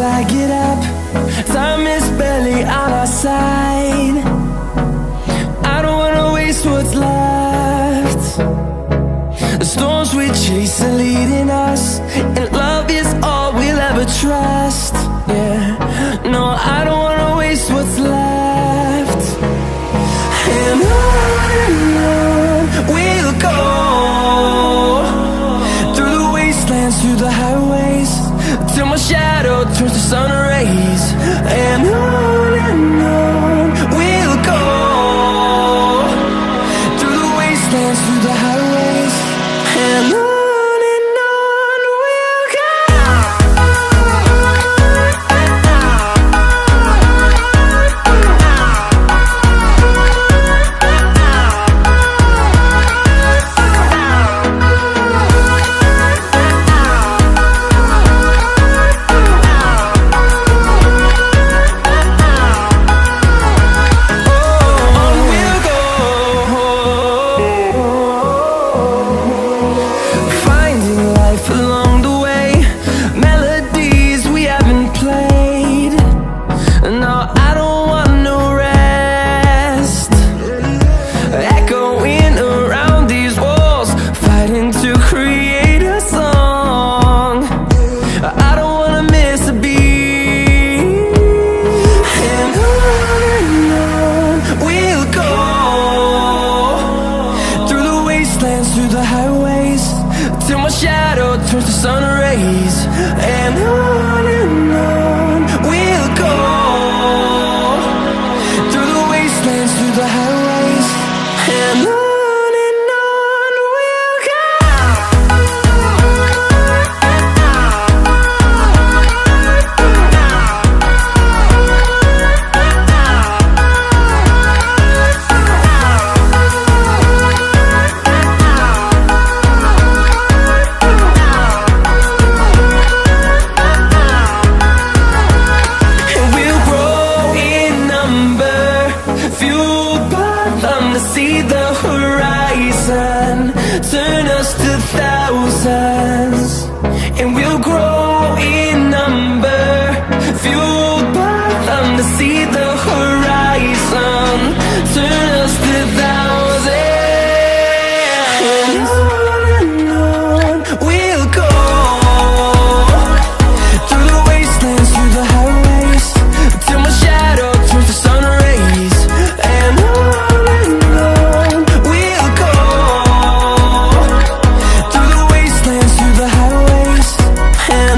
till I get up. Time is barely on our side. I don't wanna waste what's left. The storms we chase are leading us, and love is all we'll ever trust. Yeah, no, I don't wanna waste what's left. And on we'll go, through the wastelands, through the highways, till my shadow turns to sun rays. And on we'll go, through the wastelands, through the highways, and on we'll go. Through the highways, till my shadow turns to sun rays. And on we'll go, through the wastelands, through the highways, and on we'll go. See the horizon turn us to thousands, and we'll grow in number, fueled by them. To see the horizon turn us to thousands, and on we'll go, through the wastelands, through the highways, till my shadow turns to sun rays. And we'll go, through the wastelands, through the highways, and